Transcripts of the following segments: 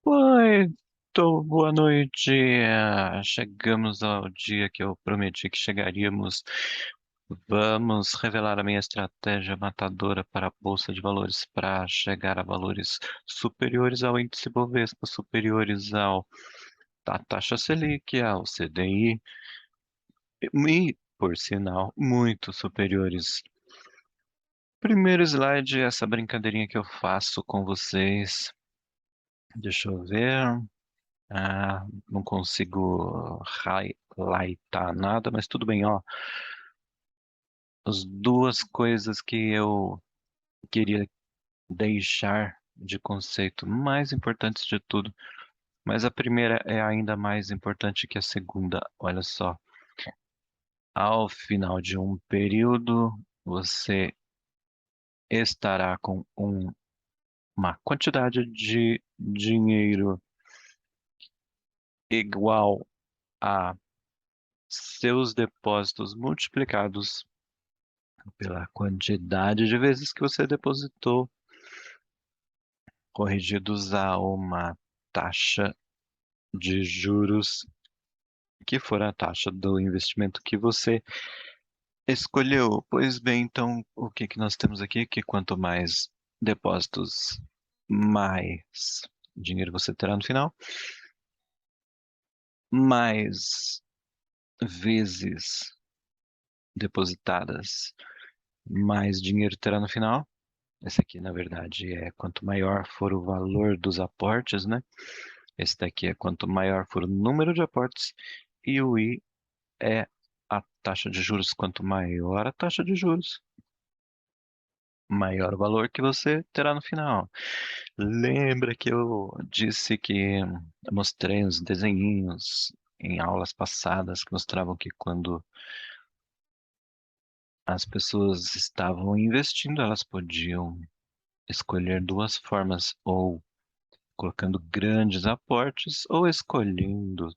Boa noite. Chegamos ao dia que eu prometi que chegaríamos. Vamos revelar a minha estratégia matadora para a Bolsa de Valores para chegar a valores superiores ao índice Bovespa, superiores à taxa Selic, ao CDI e, por sinal, muito superiores. Primeiro slide, essa brincadeirinha que eu faço com vocês. Deixa eu ver. Não consigo highlightar nada, mas tudo bem, ó. As duas coisas que eu queria deixar de conceito mais importantes de tudo, mas a primeira é ainda mais importante que a segunda. Olha só, ao final de um período, você estará com uma quantidade de dinheiro igual a seus depósitos multiplicados pela quantidade de vezes que você depositou, corrigidos a uma taxa de juros que for a taxa do investimento que você escolheu. Pois bem, então, o que que nós temos aqui? Que quanto mais depósitos, mais dinheiro você terá no final, mais vezes depositadas, mais dinheiro terá no final. Esse aqui, na verdade, é quanto maior for o valor dos aportes, né? Esse daqui é quanto maior for o número de aportes. E o I é a taxa de juros. Quanto maior a taxa de juros, maior o valor que você terá no final. Lembra que eu disse que eu mostrei uns desenhinhos em aulas passadas que mostravam que quando as pessoas estavam investindo, elas podiam escolher duas formas, ou colocando grandes aportes ou escolhendo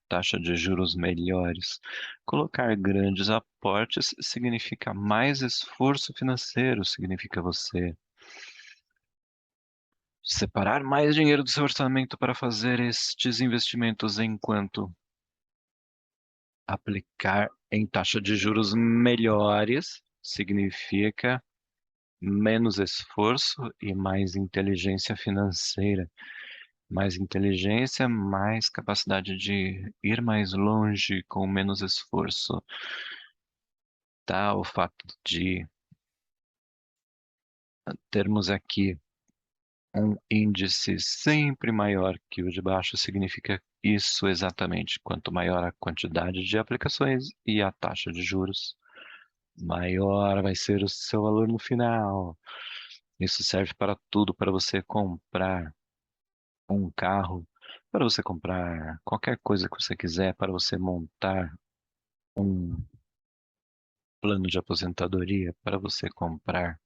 taxa de juros melhores. Colocar grandes aportes significa mais esforço financeiro, significa você separar mais dinheiro do seu orçamento para fazer estes investimentos, enquanto aplicar em taxa de juros melhores significa menos esforço e mais inteligência financeira. Mais inteligência, mais capacidade de ir mais longe com menos esforço. Tá? O fato de termos aqui um índice sempre maior que o de baixo significa isso exatamente. Quanto maior a quantidade de aplicações e a taxa de juros, maior vai ser o seu valor no final. Isso serve para tudo, para você comprar um carro, para você comprar qualquer coisa que você quiser, para você montar um plano de aposentadoria, para você comprar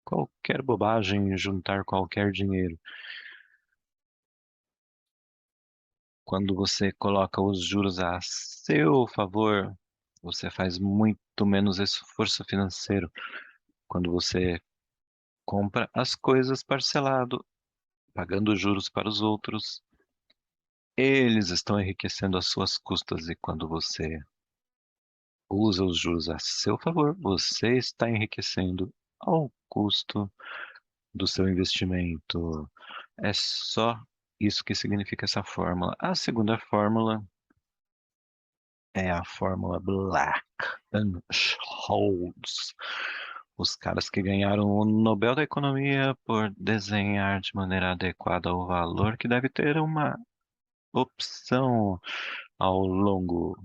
qualquer bobagem e juntar qualquer dinheiro. Quando você coloca os juros a seu favor, você faz muito menos esforço financeiro. Quando você compra as coisas parcelado, pagando juros para os outros, eles estão enriquecendo as suas custas. E quando você usa os juros a seu favor, você está enriquecendo ao custo do seu investimento. É só isso que significa essa fórmula. A segunda fórmula é a fórmula Black and Scholes. Os caras que ganharam o Nobel da Economia por desenhar de maneira adequada o valor que deve ter uma opção ao longo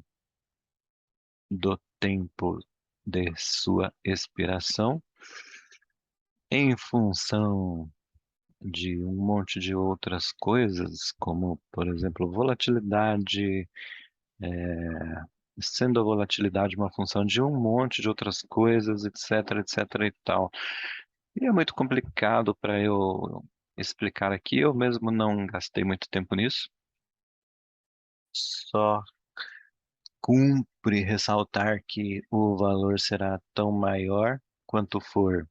do tempo de sua expiração, em função de um monte de outras coisas, como, por exemplo, volatilidade, sendo a volatilidade uma função de um monte de outras coisas, etc, etc e tal. E é muito complicado para eu explicar aqui, eu mesmo não gastei muito tempo nisso. Só cumpre ressaltar que o valor será tão maior quanto for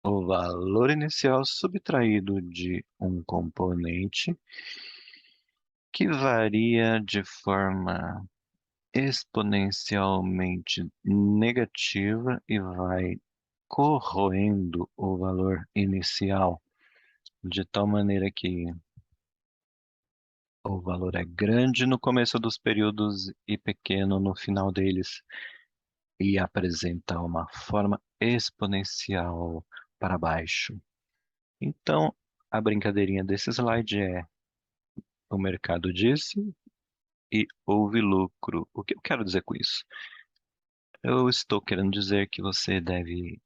o valor inicial subtraído de um componente que varia de forma exponencialmente negativa e vai corroendo o valor inicial, de tal maneira que o valor é grande no começo dos períodos e pequeno no final deles, e apresenta uma forma exponencial para baixo. Então, a brincadeirinha desse slide é: o mercado disse e houve lucro. O que eu quero dizer com isso? Eu estou querendo dizer que você deve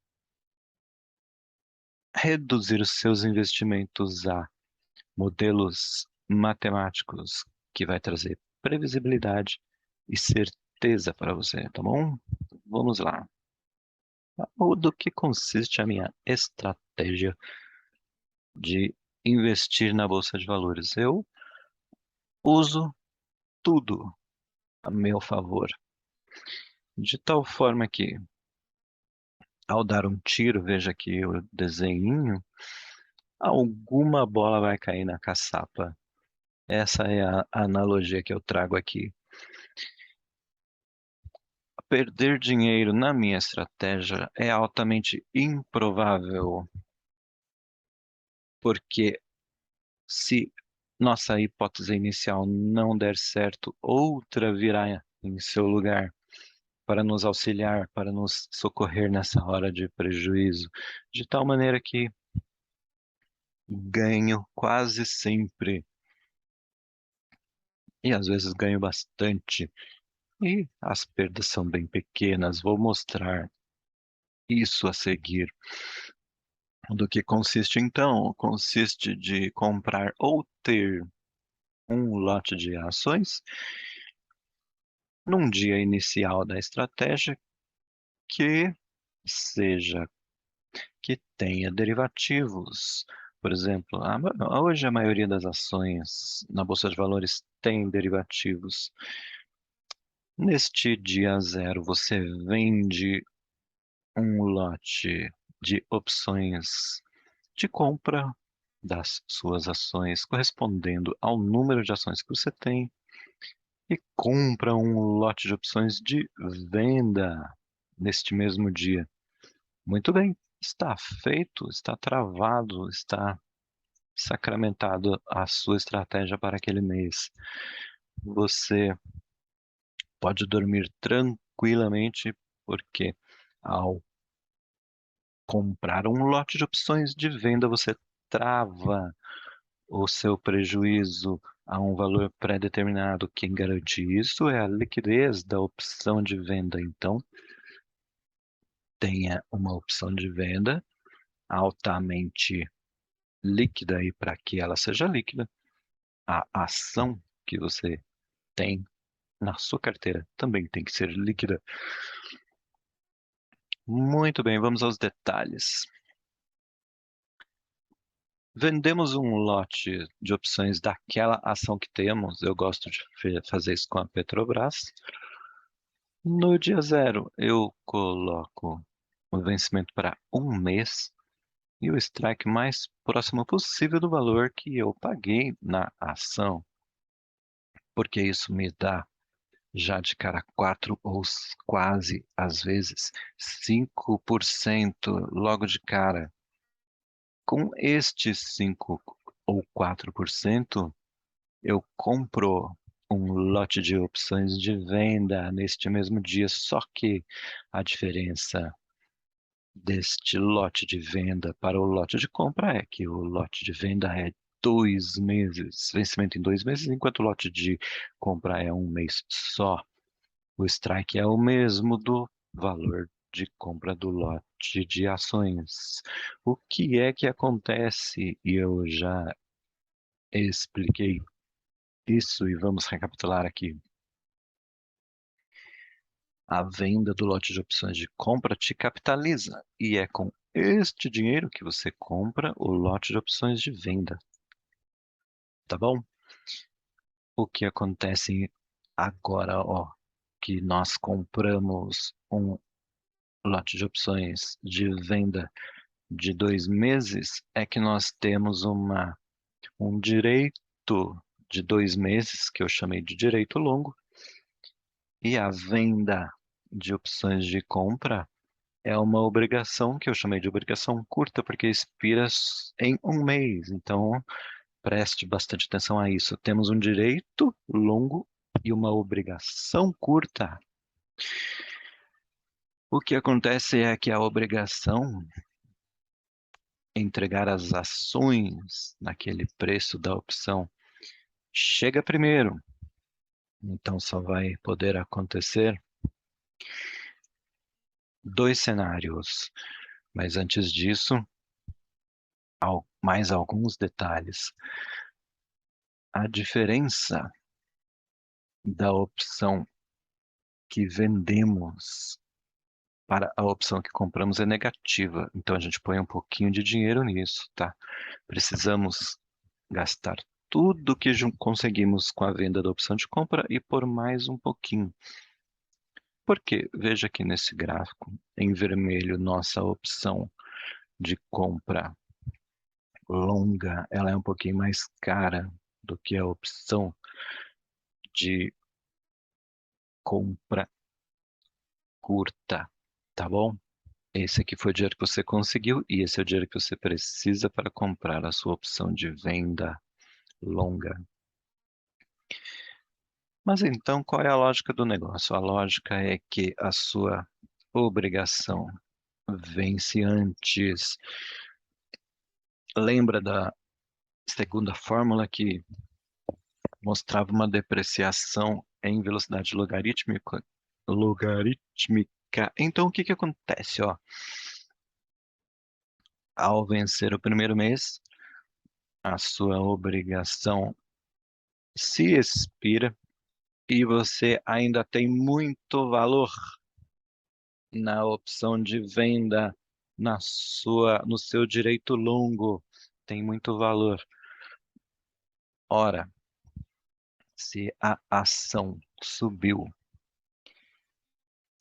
reduzir os seus investimentos a modelos matemáticos que vai trazer previsibilidade e certeza para você, tá bom? Vamos lá. O do que consiste a minha estratégia de investir na bolsa de valores? Eu uso tudo a meu favor, de tal forma que, ao dar um tiro, veja aqui o desenho, alguma bola vai cair na caçapa. Essa é a analogia que eu trago aqui. Perder dinheiro na minha estratégia é altamente improvável, porque se nossa hipótese inicial não der certo, outra virá em seu lugar para nos auxiliar, para nos socorrer nessa hora de prejuízo, de tal maneira que ganho quase sempre, e às vezes ganho bastante, e as perdas são bem pequenas. Vou mostrar isso a seguir. Do que consiste então? Consiste de comprar ou ter um lote de ações num dia inicial da estratégia que seja que tenha derivativos. Por exemplo, hoje a maioria das ações na Bolsa de Valores tem derivativos. Neste dia zero, você vende um lote de opções de compra das suas ações, correspondendo ao número de ações que você tem, e compra um lote de opções de venda neste mesmo dia. Muito bem, está feito, está travado, está sacramentado a sua estratégia para aquele mês. Você pode dormir tranquilamente, porque ao comprar um lote de opções de venda, você trava o seu prejuízo a um valor pré-determinado. Quem garante isso é a liquidez da opção de venda. Então, tenha uma opção de venda altamente líquida, e para que ela seja líquida, a ação que você tem na sua carteira também tem que ser líquida. Muito bem, vamos aos detalhes. Vendemos um lote de opções daquela ação que temos. Eu gosto de fazer isso com a Petrobras. No dia zero, eu coloco o vencimento para um mês e o strike mais próximo possível do valor que eu paguei na ação, porque isso me dá já de cara 4 ou quase, às vezes, 5% logo de cara. Com estes 5 ou 4%, eu compro um lote de opções de venda neste mesmo dia, só que a diferença deste lote de venda para o lote de compra é que o lote de venda é 2 meses, vencimento em 2 meses, enquanto o lote de compra é um mês só. O strike é o mesmo do valor de compra do lote de ações. O que é que acontece? E eu já expliquei isso e vamos recapitular aqui. A venda do lote de opções de compra te capitaliza, e é com este dinheiro que você compra o lote de opções de venda, tá bom? O que acontece agora, ó, que nós compramos um lote de opções de venda de 2 meses, é que nós temos um direito de 2 meses, que eu chamei de direito longo, e a venda de opções de compra é uma obrigação que eu chamei de obrigação curta, porque expira em 1 mês. Então, preste bastante atenção a isso. Temos um direito longo e uma obrigação curta. O que acontece é que a obrigação entregar as ações naquele preço da opção chega primeiro. Então só vai poder acontecer 2 cenários. Mas antes disso, mais alguns detalhes. A diferença da opção que vendemos para a opção que compramos é negativa. Então a gente põe um pouquinho de dinheiro nisso, tá? Precisamos gastar tudo que conseguimos com a venda da opção de compra e por mais um pouquinho. Porque veja aqui nesse gráfico, em vermelho, nossa opção de compra longa, ela é um pouquinho mais cara do que a opção de compra curta, tá bom? Esse aqui foi o dinheiro que você conseguiu e esse é o dinheiro que você precisa para comprar a sua opção de venda longa. Mas então, qual é a lógica do negócio? A lógica é que a sua obrigação vence antes. Lembra da segunda fórmula que mostrava uma depreciação em velocidade logarítmica? Então, o que que acontece, ó? Ao vencer o primeiro mês, a sua obrigação se expira e você ainda tem muito valor na opção de venda no seu direito longo, tem muito valor. Ora, se a ação subiu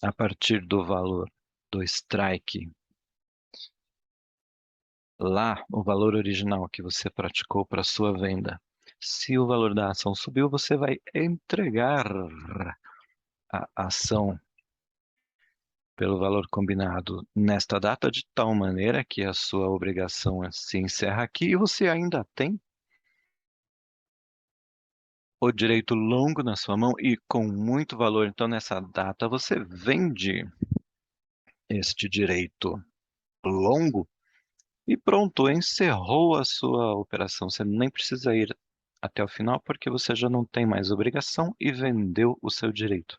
a partir do valor do strike, lá o valor original que você praticou para sua venda, se o valor da ação subiu, você vai entregar a ação pelo valor combinado nesta data de tal maneira que a sua obrigação se encerra aqui e você ainda tem o direito longo na sua mão e com muito valor. Então, nessa data, você vende este direito longo e pronto, encerrou a sua operação. Você nem precisa ir até o final porque você já não tem mais obrigação e vendeu o seu direito.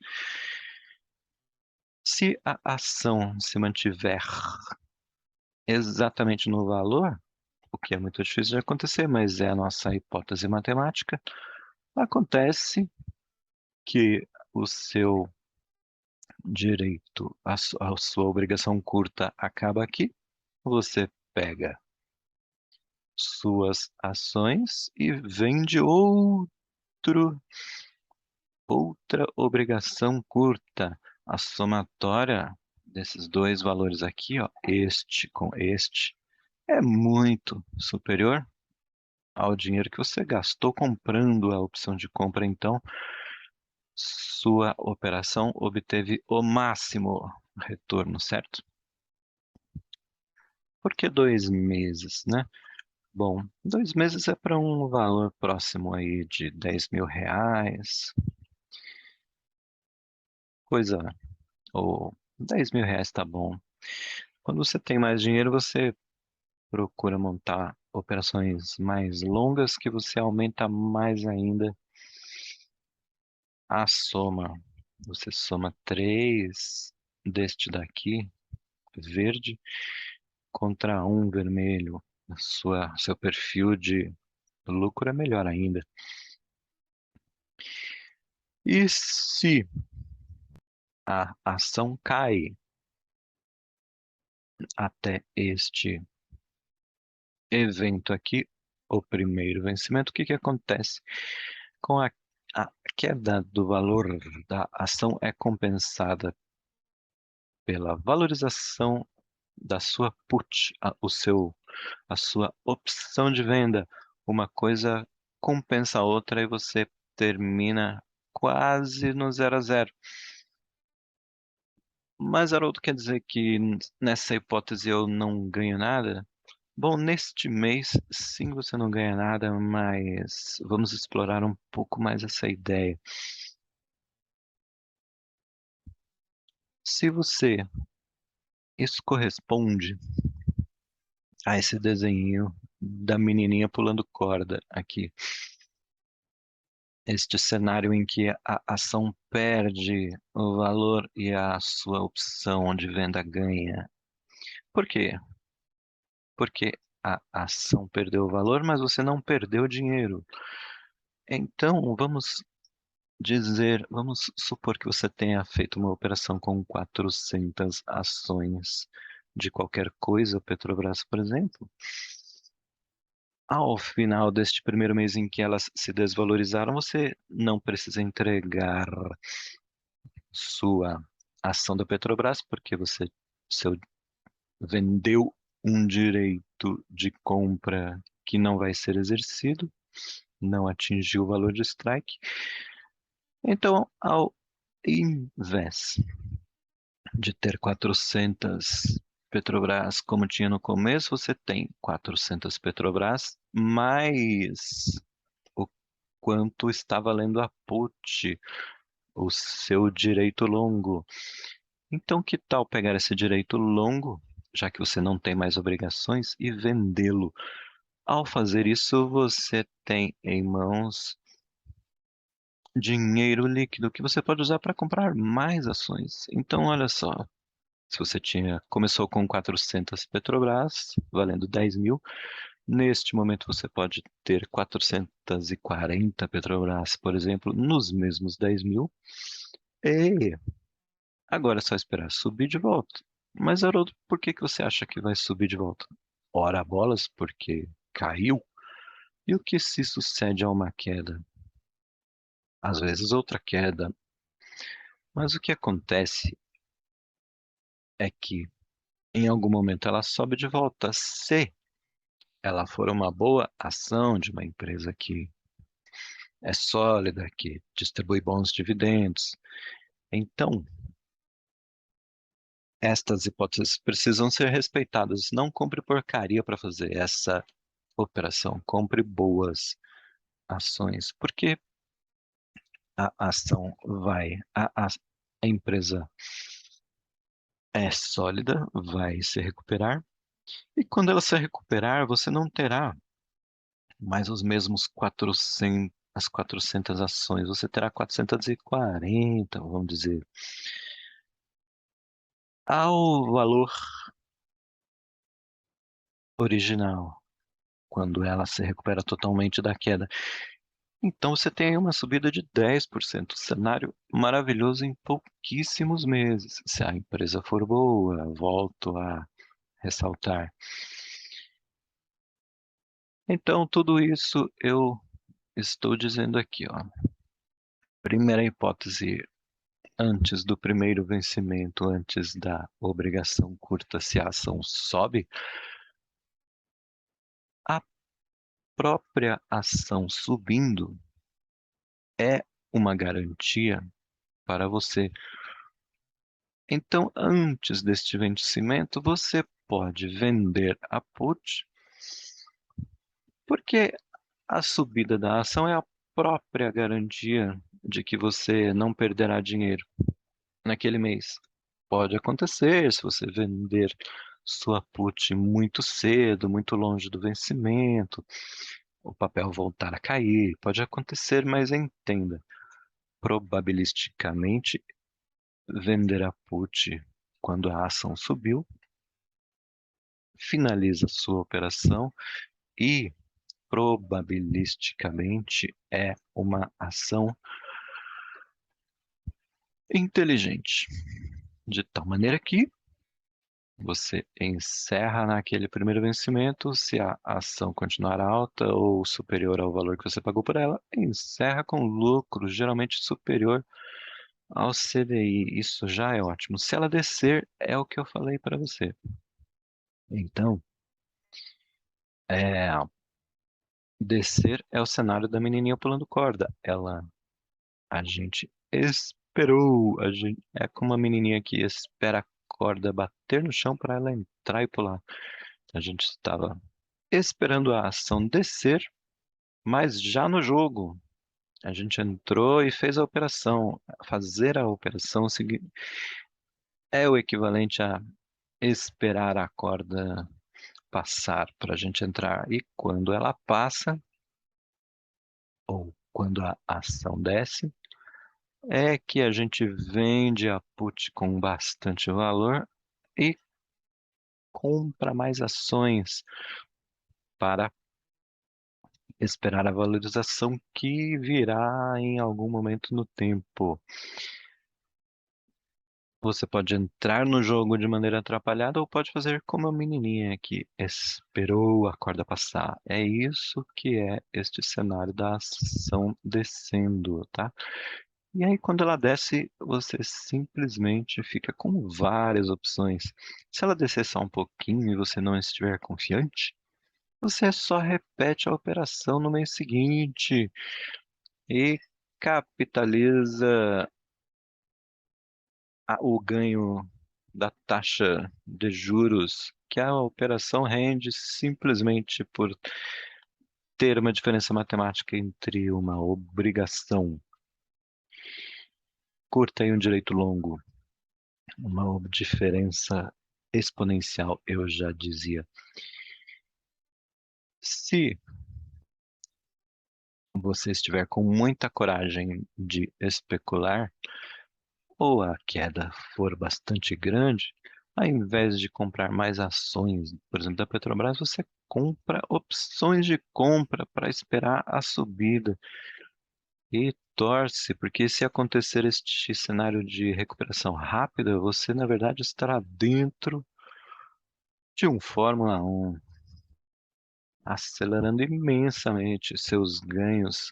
Se a ação se mantiver exatamente no valor, o que é muito difícil de acontecer, mas é a nossa hipótese matemática, acontece que o seu direito, a sua obrigação curta acaba aqui, você pega suas ações e vende outra obrigação curta. A somatória desses dois valores aqui, ó, este com este, é muito superior ao dinheiro que você gastou comprando a opção de compra. Então, sua operação obteve o máximo retorno, certo? Por que 2 meses, né? Bom, 2 meses é para um valor próximo aí de R$ 10.000, coisa, ou R$ 10.000 tá bom. Quando você tem mais dinheiro, você procura montar operações mais longas que você aumenta mais ainda a soma. Você soma 3 deste daqui, verde, contra um vermelho. Seu perfil de lucro é melhor ainda. E se a ação cai até este evento aqui, o primeiro vencimento, o que que acontece? Com a queda do valor da ação é compensada pela valorização da sua put, a sua opção de venda. Uma coisa compensa a outra e você termina quase no zero a zero. Mas, Haroldo, quer dizer que nessa hipótese eu não ganho nada? Bom, neste mês, sim, você não ganha nada, mas vamos explorar um pouco mais essa ideia. Se você, isso corresponde a esse desenho da menininha pulando corda aqui. Este cenário em que a ação perde o valor e a sua opção de venda ganha. Por quê? Porque a ação perdeu o valor, mas você não perdeu dinheiro. Então, vamos supor que você tenha feito uma operação com 400 ações de qualquer coisa, Petrobras, por exemplo. Ao final deste primeiro mês em que elas se desvalorizaram, você não precisa entregar sua ação da Petrobras, porque seu, vendeu um direito de compra que não vai ser exercido, não atingiu o valor de strike. Então, ao invés de ter 400 Petrobras como tinha no começo, você tem 400 Petrobras mais o quanto está valendo a put, o seu direito longo. Então, que tal pegar esse direito longo, já que você não tem mais obrigações, e vendê-lo? Ao fazer isso, você tem em mãos dinheiro líquido que você pode usar para comprar mais ações. Então, olha só, se você começou com 400 Petrobras, valendo 10 mil, neste momento você pode ter 440 Petrobras, por exemplo, nos mesmos 10 mil. E agora é só esperar subir de volta. Mas, Haroldo, por que que você acha que vai subir de volta? Ora bolas, porque caiu. E o que se sucede a uma queda? Às vezes outra queda. Mas o que acontece é que em algum momento ela sobe de volta. Se ela for uma boa ação de uma empresa que é sólida, que distribui bons dividendos. Então, estas hipóteses precisam ser respeitadas. Não compre porcaria para fazer essa operação. Compre boas ações, porque a ação a empresa é sólida, vai se recuperar, e quando ela se recuperar, você não terá mais os mesmos 400, as 400 ações, você terá 440, vamos dizer. Ao valor original, quando ela se recupera totalmente da queda. Então você tem aí uma subida de 10%, cenário maravilhoso em pouquíssimos meses. Se a empresa for boa, volto a ressaltar. Então, tudo isso eu estou dizendo aqui, ó. Primeira hipótese, antes do primeiro vencimento, antes da obrigação curta, se a ação sobe, a própria ação subindo é uma garantia para você. Então, antes deste vencimento, você pode vender a put, porque a subida da ação é a própria garantia de que você não perderá dinheiro naquele mês. Pode acontecer se você vender sua put muito cedo, muito longe do vencimento, o papel voltar a cair. Pode acontecer, mas entenda, probabilisticamente, vender a put quando a ação subiu, finaliza sua operação e probabilisticamente é uma ação inteligente, de tal maneira que você encerra naquele primeiro vencimento, se a ação continuar alta ou superior ao valor que você pagou por ela, encerra com lucro, geralmente superior ao CDI. Isso já é ótimo. Se ela descer, é o que eu falei para você. Então, é, Descer é o cenário da menininha pulando corda. A gente esperou, é como uma menininha que espera a corda bater no chão para ela entrar e pular. A gente estava esperando a ação descer, mas já no jogo. A gente entrou e fez a operação. Fazer a operação é o equivalente a esperar a corda passar para a gente entrar. E quando ela passa, ou quando a ação desce, é que a gente vende a put com bastante valor e compra mais ações para esperar a valorização que virá em algum momento no tempo. Você pode entrar no jogo de maneira atrapalhada ou pode fazer como a menininha que esperou a corda passar. É isso que é este cenário da ação descendo, tá? E aí, quando ela desce, você simplesmente fica com várias opções. Se ela descer só um pouquinho e você não estiver confiante, você só repete a operação no mês seguinte e capitaliza o ganho da taxa de juros que a operação rende simplesmente por ter uma diferença matemática entre uma obrigação curta e um direito longo. Uma diferença exponencial, eu já dizia. Se você estiver com muita coragem de especular, ou a queda for bastante grande, ao invés de comprar mais ações, por exemplo, da Petrobras, você compra opções de compra para esperar a subida e torce, porque se acontecer este cenário de recuperação rápida, você na verdade estará dentro de um Fórmula 1, acelerando imensamente seus ganhos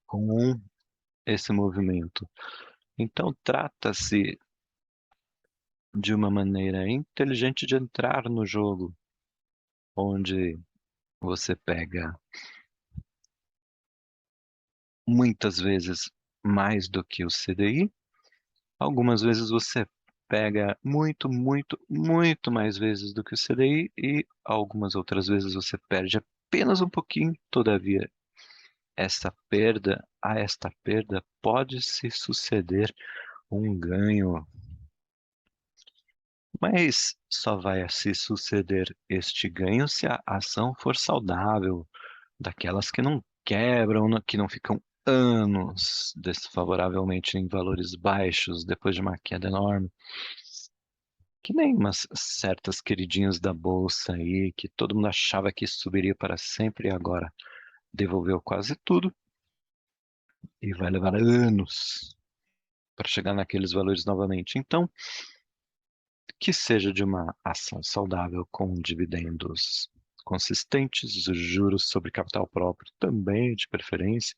com esse movimento. Então, trata-se de uma maneira inteligente de entrar no jogo, onde você pega muitas vezes mais do que o CDI, algumas vezes você pega muito, muito, muito mais vezes do que o CDI e algumas outras vezes você perde apenas um pouquinho. Todavia, a esta perda pode se suceder um ganho, mas só vai se suceder este ganho se a ação for saudável, daquelas que não quebram, que não ficam anos desfavoravelmente em valores baixos depois de uma queda enorme. Que nem umas certas queridinhas da bolsa aí, que todo mundo achava que subiria para sempre e agora devolveu quase tudo e vai levar anos para chegar naqueles valores novamente. Então, que seja de uma ação saudável com dividendos consistentes, os juros sobre capital próprio também, de preferência.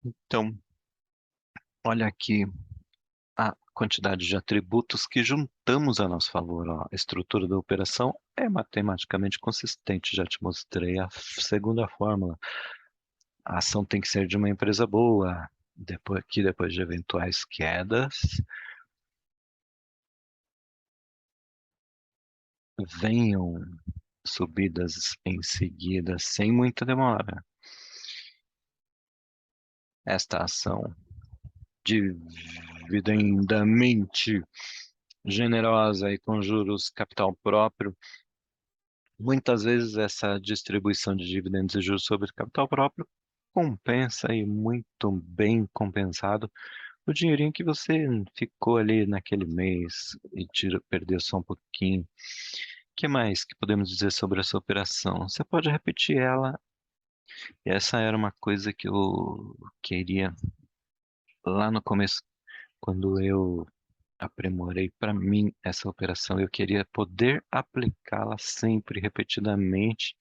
Então, olha aqui a quantidade de atributos que juntamos a nosso favor. Ó. A estrutura da operação é matematicamente consistente. Já te mostrei a segunda fórmula. A ação tem que ser de uma empresa boa, depois de eventuais quedas, venham subidas em seguida, sem muita demora. Esta ação dividendamente generosa e com juros capital próprio, muitas vezes essa distribuição de dividendos e juros sobre capital próprio compensa e muito bem compensado o dinheirinho que você ficou ali naquele mês e perdeu só um pouquinho. O que mais que podemos dizer sobre essa operação? Você pode repetir ela. Essa era uma coisa que eu queria lá no começo, quando eu aprimorei para mim essa operação. Eu queria poder aplicá-la sempre, repetidamente,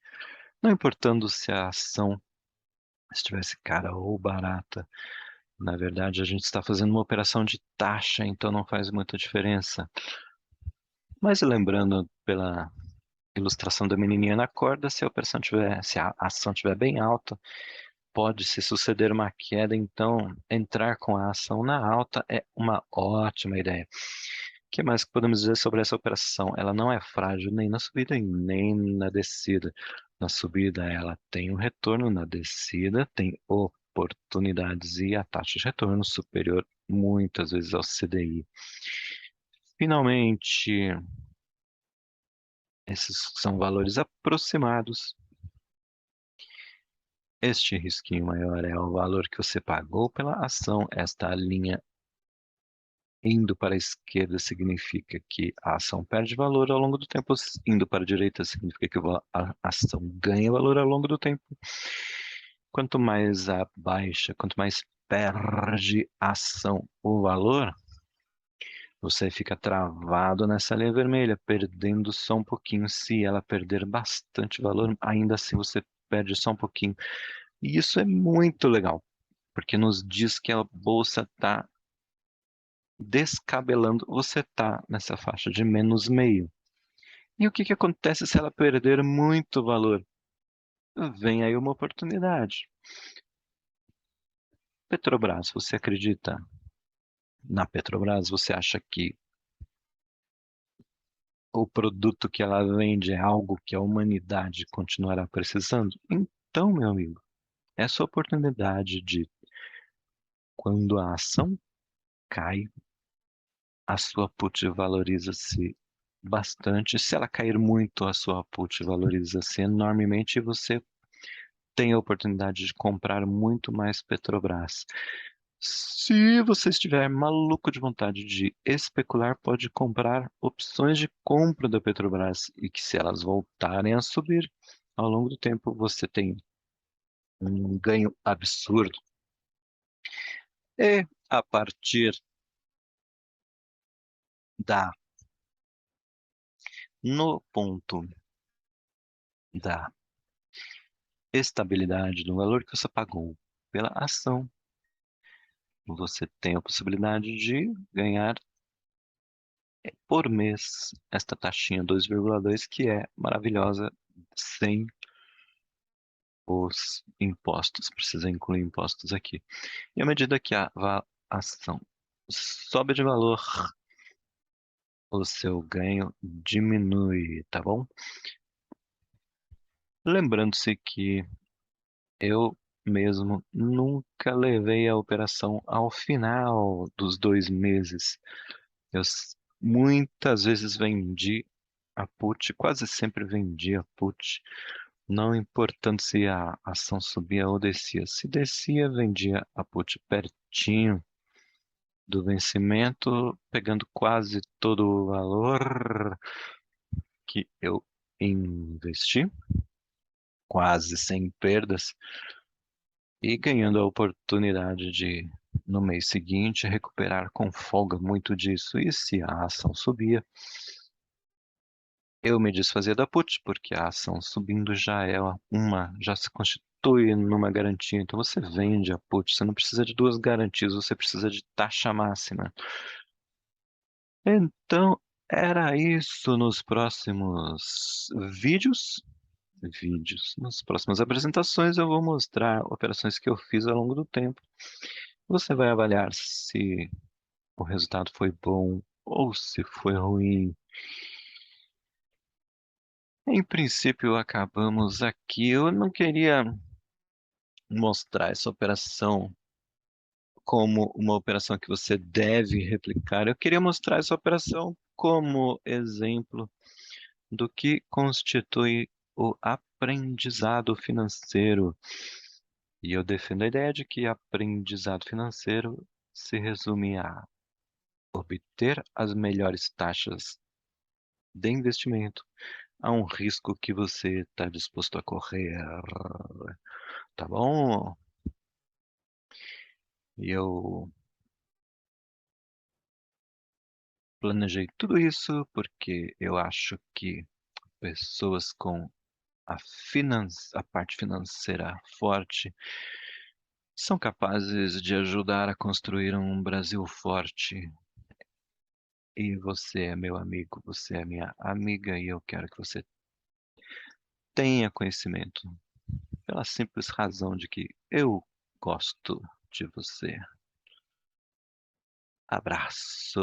não importando se a ação estivesse cara ou barata. Na verdade, a gente está fazendo uma operação de taxa, então não faz muita diferença. Mas lembrando pela ilustração da menininha na corda, se a ação estiver bem alta, pode se suceder uma queda, então entrar com a ação na alta é uma ótima ideia. O que mais que podemos dizer sobre essa operação? Ela não é frágil nem na subida e nem na descida. Na subida ela tem um retorno, na descida tem oportunidades e a taxa de retorno superior muitas vezes ao CDI. Finalmente, esses são valores aproximados. Este risquinho maior é o valor que você pagou pela ação. Esta linha indo para a esquerda significa que a ação perde valor ao longo do tempo. Indo para a direita significa que a ação ganha valor ao longo do tempo. Quanto mais abaixa, quanto mais perde a ação o valor, você fica travado nessa linha vermelha, perdendo só um pouquinho. Se ela perder bastante valor, ainda assim você perde só um pouquinho. E isso é muito legal, porque nos diz que a bolsa está descabelando. Você está nessa faixa de menos meio. E o que que acontece se ela perder muito valor? Vem aí uma oportunidade. Petrobras, você acredita na Petrobras? Você acha que o produto que ela vende é algo que a humanidade continuará precisando? Então, meu amigo, essa oportunidade de quando a ação cai, a sua put valoriza-se bastante. Se ela cair muito, a sua put valoriza-se enormemente e você tem a oportunidade de comprar muito mais Petrobras. Se você estiver maluco de vontade de especular, pode comprar opções de compra da Petrobras e que se elas voltarem a subir ao longo do tempo, você tem um ganho absurdo. E a partir da no ponto da estabilidade do valor que você pagou pela ação, você tem a possibilidade de ganhar por mês esta taxinha 2,2 que é maravilhosa sem os impostos. Precisa incluir impostos aqui. E à medida que a ação sobe de valor, o seu ganho diminui, tá bom? Lembrando-se que eu mesmo nunca levei a operação ao final dos 2 meses. Muitas vezes vendi a put, quase sempre vendi a put, não importando se a ação subia ou descia. Se descia, vendia a put pertinho do vencimento, pegando quase todo o valor que eu investi, quase sem perdas, e ganhando a oportunidade de, no mês seguinte, recuperar com folga muito disso. E se a ação subia, eu me desfazia da put, porque a ação subindo já se constitui numa garantia. Então você vende a put, você não precisa de duas garantias, você precisa de taxa máxima. Então era isso nos próximos vídeos. Nas próximas apresentações eu vou mostrar operações que eu fiz ao longo do tempo. Você vai avaliar se o resultado foi bom ou se foi ruim. Em princípio, acabamos aqui. Eu não queria mostrar essa operação como uma operação que você deve replicar. Eu queria mostrar essa operação como exemplo do que constitui o aprendizado financeiro. E eu defendo a ideia de que aprendizado financeiro se resume a obter as melhores taxas de investimento a um risco que você está disposto a correr, tá bom? E eu planejei tudo isso porque eu acho que pessoas com a parte financeira forte são capazes de ajudar a construir um Brasil forte. E você é meu amigo, você é minha amiga e eu quero que você tenha conhecimento, pela simples razão de que eu gosto de você. Abraço.